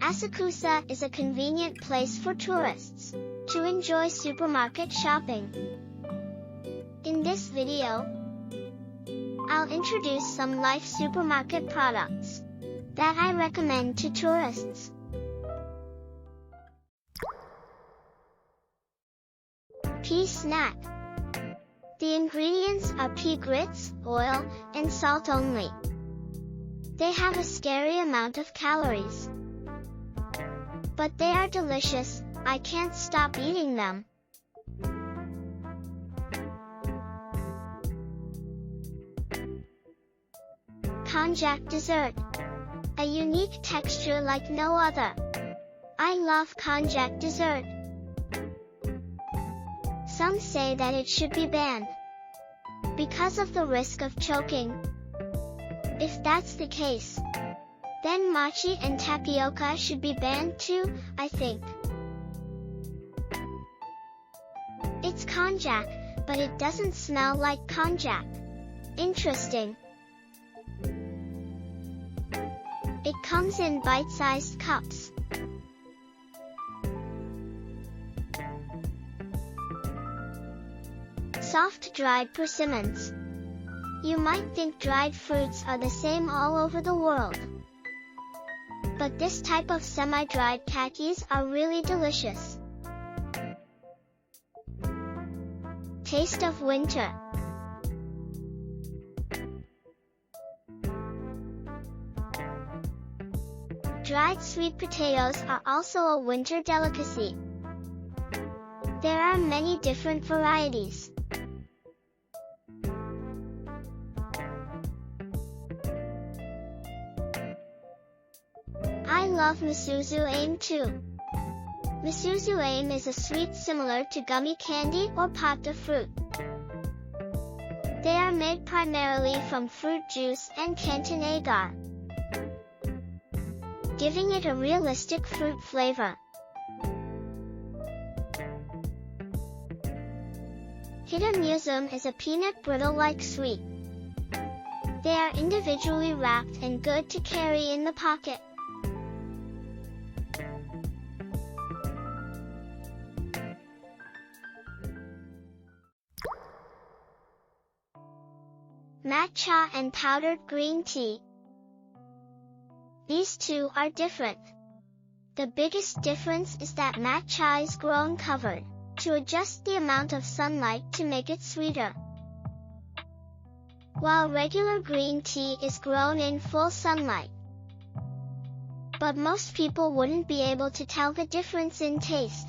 Asakusa is a convenient place for tourists to enjoy supermarket shopping. In this video, I'll introduce some life supermarket products that I recommend to tourists. Pea snack. The ingredients are pea grits, oil, and salt only. They have a scary amount of calories, but they are delicious. I can't stop eating them. Konjac dessert. A unique texture like no other. I love konjac dessert. Some say that it should be banned because of the risk of choking. If that's the case, then mochi and tapioca should be banned too, I think. It's konjac, but it doesn't smell like konjac. Interesting. It comes in bite-sized cups. Soft dried persimmons. You might think dried fruits are the same all over the world, but this type of semi-dried kakis are really delicious. Taste of winter. Dried sweet potatoes are also a winter delicacy. There are many different varieties. I love Misuzu Aim too. Misuzu Aim is a sweet similar to gummy candy or pâte de fruit. They are made primarily from fruit juice and Canton agar, giving it a realistic fruit flavor. Hitamusum is a peanut brittle-like sweet. They are individually wrapped and good to carry in the pocket. Matcha and powdered green tea. These two are different. The biggest difference is that matcha is grown covered to adjust the amount of sunlight to make it sweeter, while regular green tea is grown in full sunlight. But most people wouldn't be able to tell the difference in taste.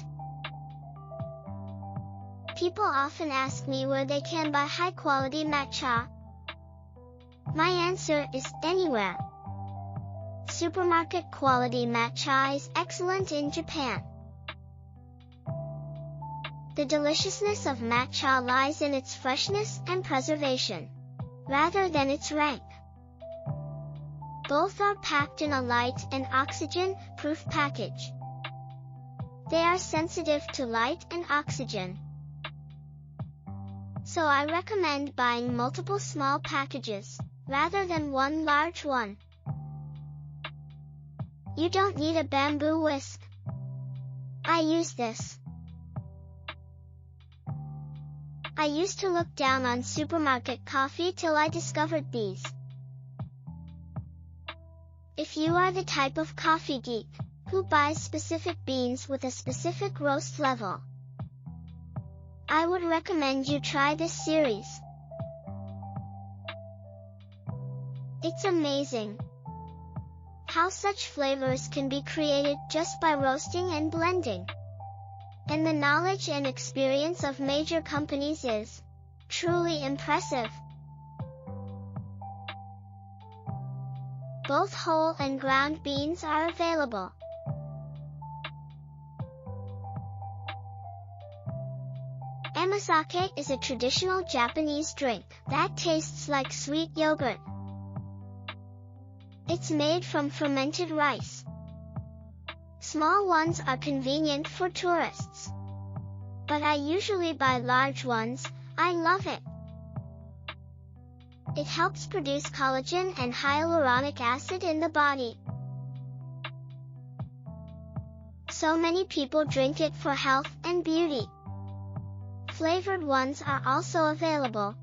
People often ask me where they can buy high-quality matcha. My answer is anywhere. Supermarket quality matcha is excellent in Japan. The deliciousness of matcha lies in its freshness and preservation, rather than its rank. Both are packed in a light and oxygen-proof package. They are sensitive to light and oxygen, so I recommend buying multiple small packages rather than one large one. You don't need a bamboo whisk. I use this. I used to look down on supermarket coffee till I discovered these. If you are the type of coffee geek who buys specific beans with a specific roast level, I would recommend you try this series. It's amazing how such flavors can be created just by roasting and blending. And the knowledge and experience of major companies is truly impressive. Both whole and ground beans are available. Amazake is a traditional Japanese drink that tastes like sweet yogurt. It's made from fermented rice. Small ones are convenient for tourists, but I usually buy large ones. I love it. It helps produce collagen and hyaluronic acid in the body. So many people drink it for health and beauty. Flavored ones are also available.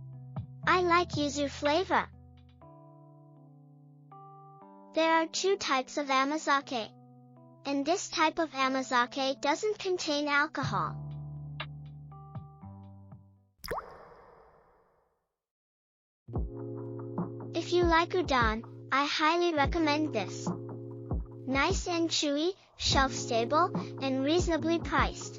I like yuzu flavor. There are two types of amazake, and this type of amazake doesn't contain alcohol. If you like udon, I highly recommend this. Nice and chewy, shelf-stable, and reasonably priced.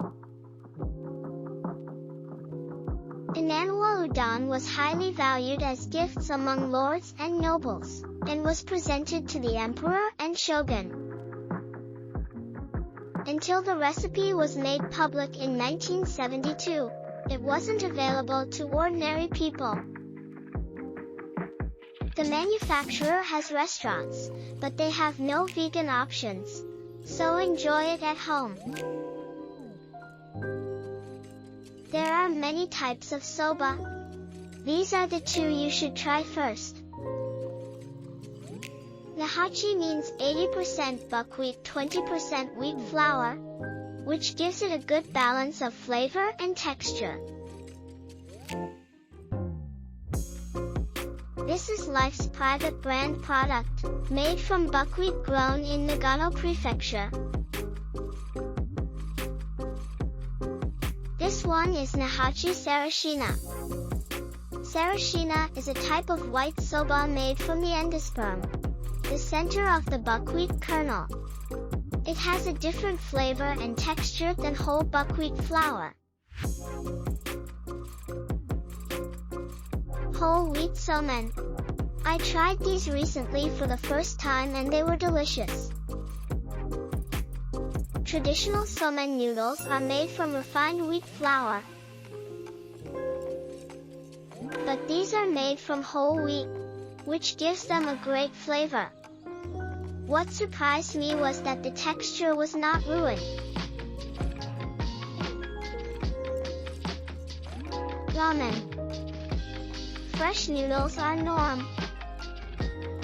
Inanwa udon was highly valued as gifts among lords and nobles, and was presented to the emperor and shogun. Until the recipe was made public in 1972, it wasn't available to ordinary people. The manufacturer has restaurants, but they have no vegan options, so enjoy it at home. There are many types of soba. These are the two you should try first. Nahachi means 80% buckwheat, 20% wheat flour, which gives it a good balance of flavor and texture. This is Life's private brand product, made from buckwheat grown in Nagano Prefecture. This one is Nahachi Sarashina. Sarashina is a type of white soba made from the endosperm, the center of the buckwheat kernel. It has a different flavor and texture than whole buckwheat flour. Whole wheat somen. I tried these recently for the first time and they were delicious. Traditional somen noodles are made from refined wheat flour, but these are made from whole wheat, which gives them a great flavor. What surprised me was that the texture was not ruined. Ramen. Fresh noodles are norm,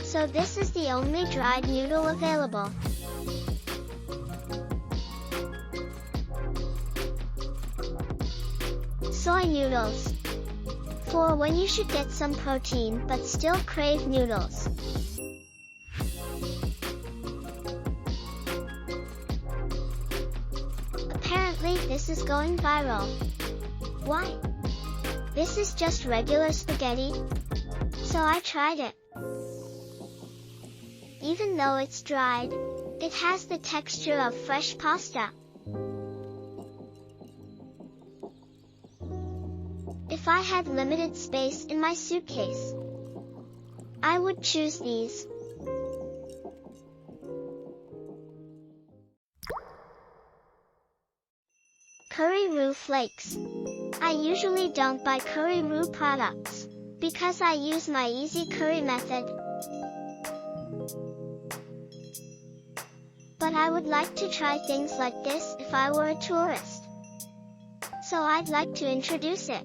so this is the only dried noodle available. Soy noodles. For when you should get some protein but still crave noodles. Apparently this is going viral. Why? This is just regular spaghetti, so I tried it. Even though it's dried, it has the texture of fresh pasta. If I had limited space in my suitcase, I would choose these. Curry roux flakes. I usually don't buy curry roux products, because I use my easy curry method. But I would like to try things like this if I were a tourist. So I'd like to introduce it.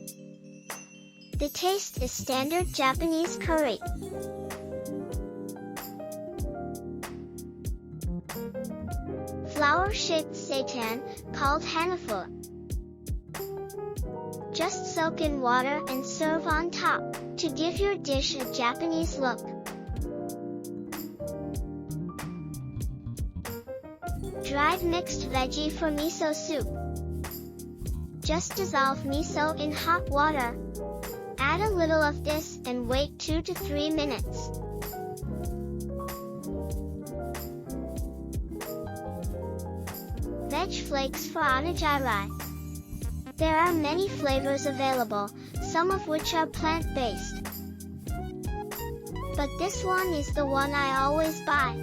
The taste is standard Japanese curry. Flower-shaped seitan, called hanafu. Just soak in water and serve on top, to give your dish a Japanese look. Dried mixed veggie for miso soup. Just dissolve miso in hot water. Add a little of this and wait 2 to 3 minutes. Veg flakes for onigiri. There are many flavors available, some of which are plant-based. But this one is the one I always buy.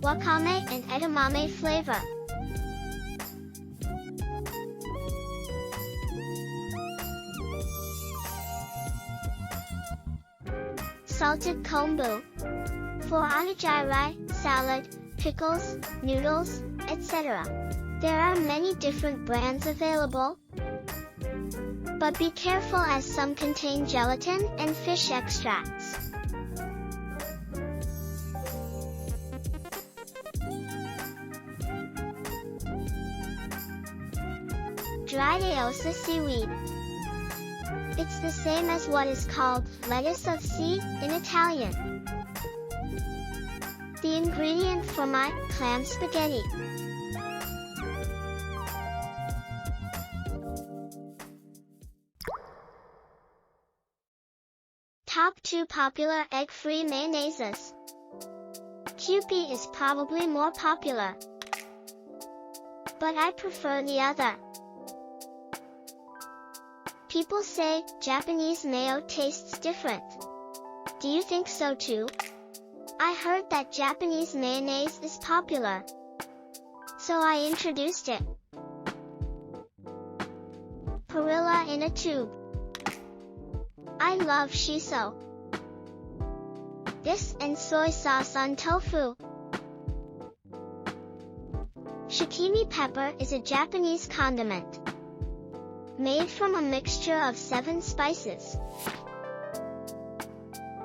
Wakame and edamame flavor. Salted kombu. For onigiri, salad, pickles, noodles, etc. There are many different brands available. But be careful as some contain gelatin and fish extracts. dried Asakusa seaweed. It's the same as what is called lettuce of sea in Italian. The ingredient for my clam spaghetti. Top 2 popular egg-free mayonnaises. Kewpie is probably more popular, but I prefer the other. People say Japanese mayo tastes different. Do you think so too? I heard that Japanese mayonnaise is popular, so I introduced it. Perilla in a tube. I love shiso. This and soy sauce on tofu. Shikimi pepper is a Japanese condiment, made from a mixture of 7 spices.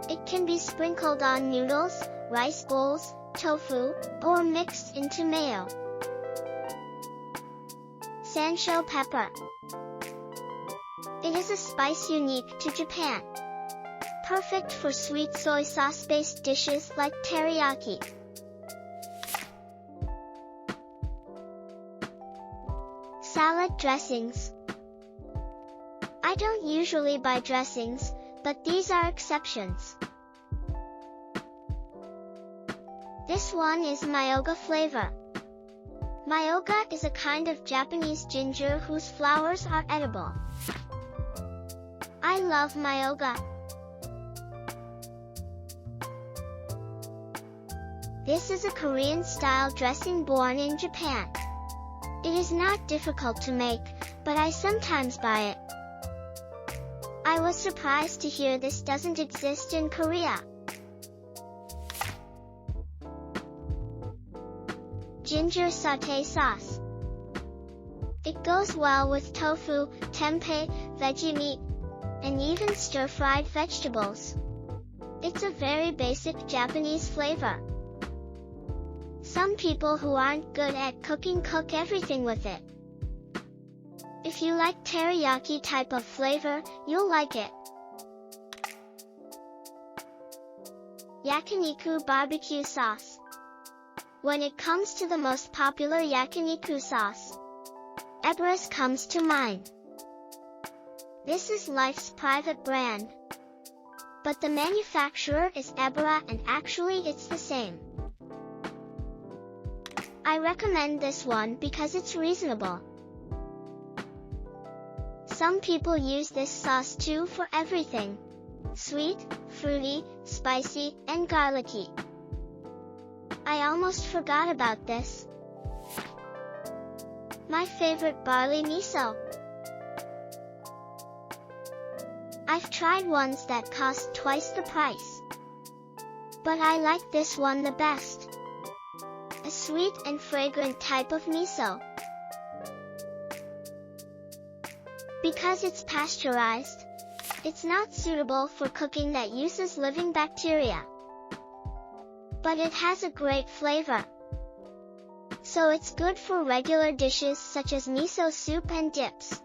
It can be sprinkled on noodles, rice bowls, tofu, or mixed into mayo. Sansho pepper. It is a spice unique to Japan, perfect for sweet soy sauce-based dishes like teriyaki. Salad dressings. I don't usually buy dressings, but these are exceptions. This one is myoga flavor. Myoga is a kind of Japanese ginger whose flowers are edible. I love myoga. This is a Korean-style dressing born in Japan. It is not difficult to make, but I sometimes buy it. I was surprised to hear this doesn't exist in Korea. Ginger sauté sauce. It goes well with tofu, tempeh, veggie meat, and even stir-fried vegetables. It's a very basic Japanese flavor. Some people who aren't good at cooking cook everything with it. If you like teriyaki type of flavor, you'll like it. Yakiniku barbecue sauce. When it comes to the most popular yakiniku sauce, Ebera's comes to mind. This is Life's private brand, but the manufacturer is Ebera and actually it's the same. I recommend this one because it's reasonable. Some people use this sauce too for everything: sweet, fruity, spicy, and garlicky. I almost forgot about this. My favorite barley miso. I've tried ones that cost twice the price, but I like this one the best. A sweet and fragrant type of miso. Because it's pasteurized, it's not suitable for cooking that uses living bacteria. But it has a great flavor, so it's good for regular dishes such as miso soup and dips.